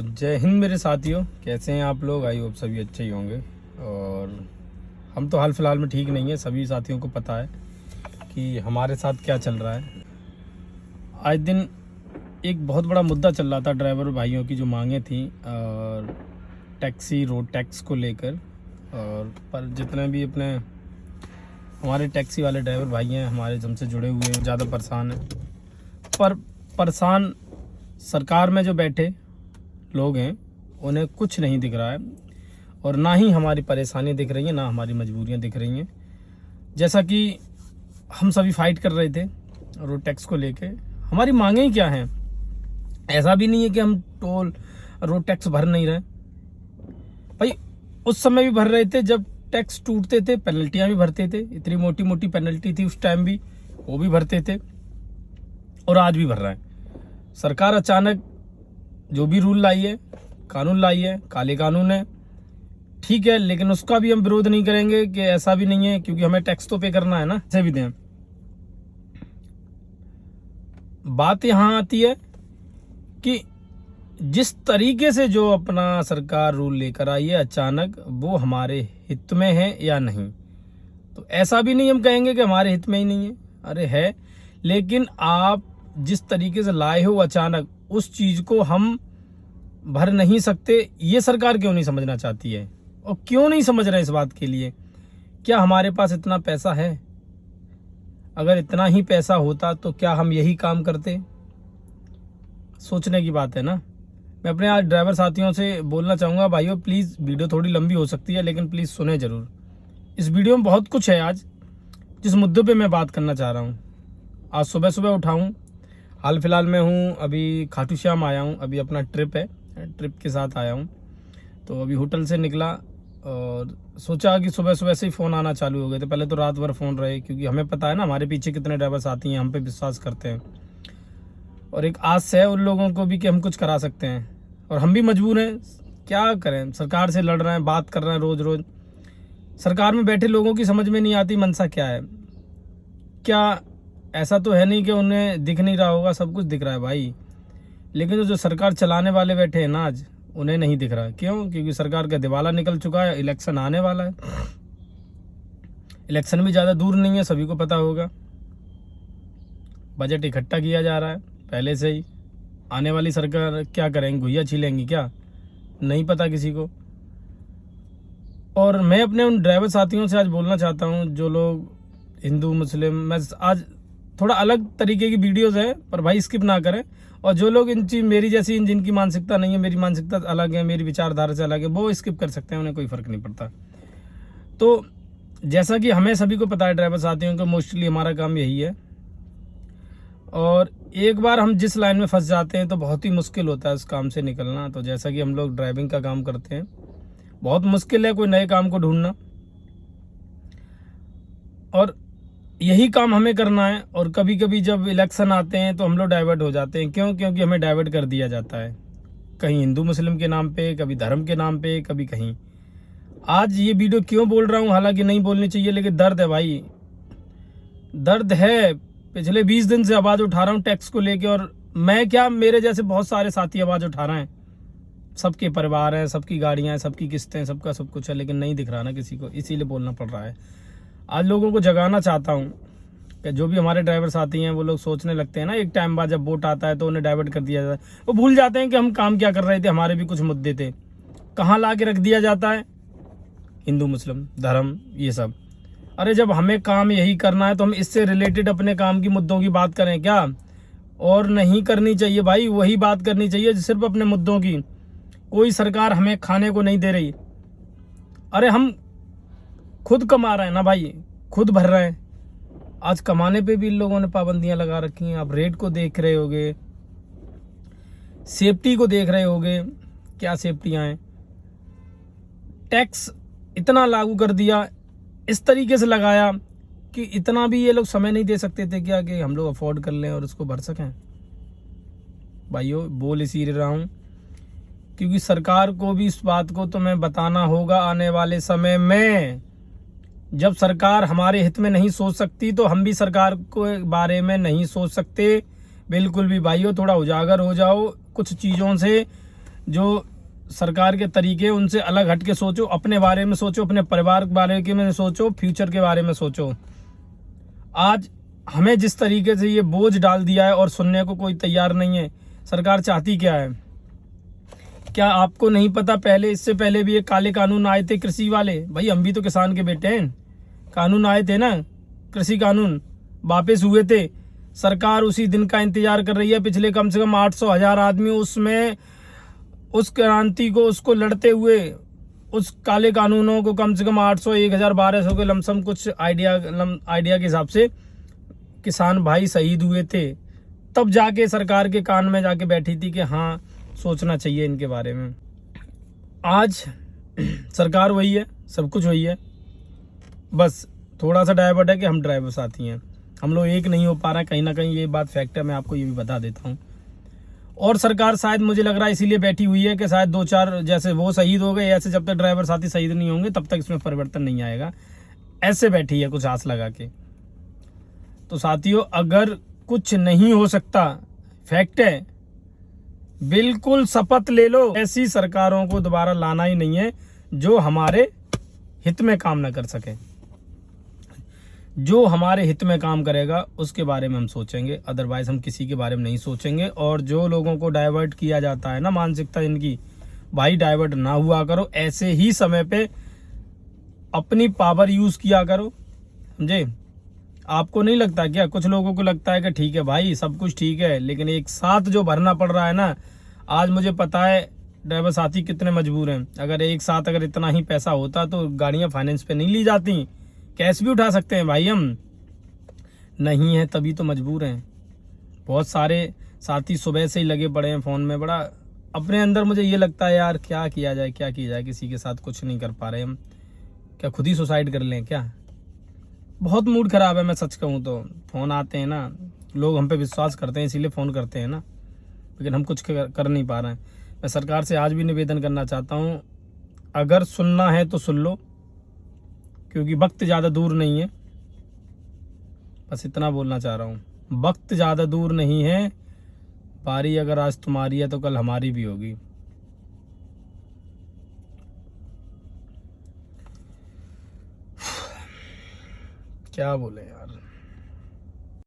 जय हिंद मेरे साथियों, कैसे हैं आप लोग। आई होप सभी अच्छे ही होंगे। और हम तो हाल फिलहाल में ठीक नहीं है, सभी साथियों को पता है कि हमारे साथ क्या चल रहा है। आज दिन एक बहुत बड़ा मुद्दा चल रहा था ड्राइवर भाइयों की जो मांगें थी और टैक्सी रोड टैक्स को लेकर। और पर जितने भी अपने हमारे टैक्सी वाले ड्राइवर भाई हैं हमारे हमसे जुड़े हुए हैं, ज़्यादा परेशान हैं। पर परेशान सरकार में जो बैठे लोग हैं उन्हें कुछ नहीं दिख रहा है और ना ही हमारी परेशानी दिख रही है, ना हमारी मजबूरियां दिख रही हैं। जैसा कि हम सभी फाइट कर रहे थे रोड टैक्स को लेके, हमारी मांगें ही क्या हैं। ऐसा भी नहीं है कि हम टोल रोड टैक्स भर नहीं रहे भाई, उस समय भी भर रहे थे जब टैक्स टूटते थे, पेनल्टियां भी भरते थे। इतनी मोटी मोटी पेनल्टी थी उस टाइम भी, वो भी भरते थे और आज भी भर रहे हैं। सरकार अचानक जो भी रूल लाई है, कानून लाई है, काले कानून है, ठीक है, लेकिन उसका भी हम विरोध नहीं करेंगे कि ऐसा भी नहीं है, क्योंकि हमें टैक्स तो पे करना है ना, ऐसे भी दें। बात यहाँ आती है कि जिस तरीके से जो अपना सरकार रूल लेकर आई है अचानक, वो हमारे हित में है या नहीं। तो ऐसा भी नहीं हम कहेंगे कि हमारे हित में ही नहीं है, अरे है, लेकिन आप जिस तरीके से लाए हो अचानक, उस चीज को हम भर नहीं सकते। ये सरकार क्यों नहीं समझना चाहती है और क्यों नहीं समझ रहे इस बात के लिए? क्या हमारे पास इतना पैसा है? अगर इतना ही पैसा होता तो क्या हम यही काम करते? सोचने की बात है ना। मैं अपने आज ड्राइवर साथियों से बोलना चाहूँगा, भाइयों प्लीज़, वीडियो थोड़ी लंबी हो सकती है लेकिन प्लीज़ सुने ज़रूर। इस वीडियो में बहुत कुछ है आज, जिस मुद्दे पे मैं बात करना चाह रहा हूँ। आज सुबह सुबह उठाऊँ, हाल फिलहाल में हूँ, अभी खाटू श्याम आया हूँ, अभी अपना ट्रिप है, ट्रिप के साथ आया हूँ। तो अभी होटल से निकला और सोचा कि सुबह सुबह से ही फ़ोन आना चालू हो गए थे। पहले तो रात भर फ़ोन रहे, क्योंकि हमें पता है ना हमारे पीछे कितने ड्राइवर साथी हैं, हम पे विश्वास करते हैं और एक आस है उन लोगों को भी कि हम कुछ करा सकते हैं। और हम भी मजबूर हैं, क्या करें, सरकार से लड़ रहे हैं, बात कर रहे हैं रोज़ रोज़। सरकार में बैठे लोगों की समझ में नहीं आती मनसा क्या है। क्या ऐसा तो है नहीं कि उन्हें दिख नहीं रहा होगा, सब कुछ दिख रहा है भाई, लेकिन जो सरकार चलाने वाले बैठे हैं ना आज, उन्हें नहीं दिख रहा। क्यों? क्योंकि सरकार का दिवाला निकल चुका है, इलेक्शन आने वाला है। इलेक्शन भी ज़्यादा दूर नहीं है, सभी को पता होगा। बजट इकट्ठा किया जा रहा है पहले से ही। आने वाली सरकार क्या करेंगी, घुइयाँ छीलेंगी क्या, नहीं पता किसी को। और मैं अपने उन ड्राइवर साथियों से आज बोलना चाहता हूँ, जो लोग हिंदू मुस्लिम, मैं आज थोड़ा अलग तरीके की वीडियोस है पर भाई स्किप ना करें। और जो लोग इन चीज मेरी जैसी जिनकी मानसिकता नहीं है, मेरी मानसिकता अलग है, मेरी विचारधारा से अलग है, वो स्किप कर सकते हैं, उन्हें कोई फर्क नहीं पड़ता। तो जैसा कि हमें सभी को पता है ड्राइवर साथियों को, मोस्टली हमारा काम यही है। और एक बार हम जिस लाइन में फंस जाते हैं तो बहुत ही मुश्किल होता है उस काम से निकलना। तो जैसा कि हम लोग ड्राइविंग का काम करते हैं, बहुत मुश्किल है कोई नए काम को ढूंढना, और यही काम हमें करना है। और कभी कभी जब इलेक्शन आते हैं तो हम लोग डाइवर्ट हो जाते हैं। क्यों? क्योंकि हमें डाइवर्ट कर दिया जाता है, कहीं हिंदू मुस्लिम के नाम पे, कभी धर्म के नाम पे, कभी कहीं। आज ये वीडियो क्यों बोल रहा हूँ, हालांकि नहीं बोलनी चाहिए, लेकिन दर्द है भाई, दर्द है। पिछले 20 दिन से आवाज़ उठा रहा हूँ टैक्स को लेके, और मैं क्या, मेरे जैसे बहुत सारे साथी आवाज़ उठा रहे हैं। सबके परिवार हैं, सबकी गाड़ियाँ हैं, सबकी किस्तें, सबका सब कुछ है, लेकिन नहीं दिख रहा ना किसी को, इसीलिए बोलना पड़ रहा है। आज लोगों को जगाना चाहता हूँ कि जो भी हमारे ड्राइवर साथी हैं, वो लोग सोचने लगते हैं ना, एक टाइम बाद जब वोट आता है तो उन्हें डाइवर्ट कर दिया जाता है। वो भूल जाते हैं कि हम काम क्या कर रहे थे, हमारे भी कुछ मुद्दे थे। कहाँ ला के रख दिया जाता है, हिंदू मुस्लिम धर्म ये सब। अरे जब हमें काम यही करना है तो हम इससे रिलेटेड अपने काम की मुद्दों की बात करें क्या? और नहीं करनी चाहिए भाई, वही बात करनी चाहिए सिर्फ अपने मुद्दों की। कोई सरकार हमें खाने को नहीं दे रही, अरे हम खुद कमा रहे हैं ना भाई, खुद भर रहे हैं। आज कमाने पे भी इन लोगों ने पाबंदियां लगा रखी हैं। आप रेट को देख रहे होगे, सेफ्टी को देख रहे होगे, क्या सेफ्टियां हैं। टैक्स इतना लागू कर दिया, इस तरीके से लगाया कि इतना भी ये लोग समय नहीं दे सकते थे क्या कि हम लोग अफोर्ड कर लें और उसको भर सकें। भाइयों बोल इसीलिए रहा हूँ क्योंकि सरकार को भी इस बात को तो मैं बताना होगा आने वाले समय में। जब सरकार हमारे हित में नहीं सोच सकती तो हम भी सरकार के बारे में नहीं सोच सकते बिल्कुल भी। भाइयों थोड़ा उजागर हो जाओ कुछ चीज़ों से, जो सरकार के तरीके हैं, उनसे अलग हट के सोचो, अपने बारे में सोचो, अपने परिवार के बारे में सोचो, फ्यूचर के बारे में सोचो। आज हमें जिस तरीके से ये बोझ डाल दिया है और सुनने को कोई तैयार नहीं है। सरकार चाहती क्या है? क्या आपको नहीं पता, पहले इससे पहले भी ये काले कानून आए थे कृषि वाले? भाई हम भी तो किसान के बेटे हैं। कानून आए थे ना, कृषि कानून वापस हुए थे। सरकार उसी दिन का इंतजार कर रही है। पिछले कम से कम 800,000 आदमी उसमें उस क्रांति को उसको लड़ते हुए, उस काले कानूनों को कम से कम 800, 1000, 1200 के लमसम कुछ आइडिया के हिसाब से किसान भाई शहीद हुए थे। तब जाके सरकार के कान में जाके बैठी थी कि हाँ सोचना चाहिए इनके बारे में। आज सरकार वही है, सब कुछ वही है, बस थोड़ा सा डाइवर्ट है कि हम ड्राइवर साथी हैं, हम लोग एक नहीं हो पा रहे हैं। कहीं ना कहीं ये बात फैक्ट है, मैं आपको ये भी बता देता हूँ। और सरकार शायद मुझे लग रहा है इसीलिए बैठी हुई है कि शायद 2-4 जैसे वो शहीद हो गए, ऐसे जब तक ड्राइवर साथी शहीद नहीं होंगे तब तक इसमें परिवर्तन नहीं आएगा, ऐसे बैठी है कुछ आस लगा के। तो साथियों, अगर कुछ नहीं हो सकता, फैक्ट है, बिल्कुल शपथ ले लो, ऐसी सरकारों को दोबारा लाना ही नहीं है जो हमारे हित में काम ना कर सके। जो हमारे हित में काम करेगा उसके बारे में हम सोचेंगे, अदरवाइज हम किसी के बारे में नहीं सोचेंगे। और जो लोगों को डाइवर्ट किया जाता है ना, मानसिकता इनकी, भाई डाइवर्ट ना हुआ करो, ऐसे ही समय पे अपनी पावर यूज किया करो, समझे? आपको नहीं लगता क्या? कुछ लोगों को लगता है कि ठीक है भाई सब कुछ ठीक है, लेकिन एक साथ जो भरना पड़ रहा है ना, आज मुझे पता है ड्राइवर साथी कितने मजबूर हैं। अगर एक साथ अगर इतना ही पैसा होता तो गाड़ियां फाइनेंस पे नहीं ली जाती, कैश भी उठा सकते हैं भाई हम, नहीं है तभी तो मजबूर हैं। बहुत सारे साथी सुबह से ही लगे पड़े हैं फ़ोन में, बड़ा अपने अंदर मुझे ये लगता है यार क्या किया जाए, क्या किया जाए, किसी के साथ कुछ नहीं कर पा रहे हम, क्या खुद ही सुसाइड कर लें क्या? बहुत मूड खराब है, मैं सच कहूँ तो। फ़ोन आते हैं ना, लोग हम पे विश्वास करते हैं इसीलिए फ़ोन करते हैं ना, लेकिन हम कुछ कर नहीं पा रहे हैं। मैं सरकार से आज भी निवेदन करना चाहता हूँ, अगर सुनना है तो सुन लो, क्योंकि वक्त ज़्यादा दूर नहीं है। बस इतना बोलना चाह रहा हूँ, वक्त ज़्यादा दूर नहीं है, बारी अगर आज तुम्हारी है तो कल हमारी भी होगी। क्या बोले यार।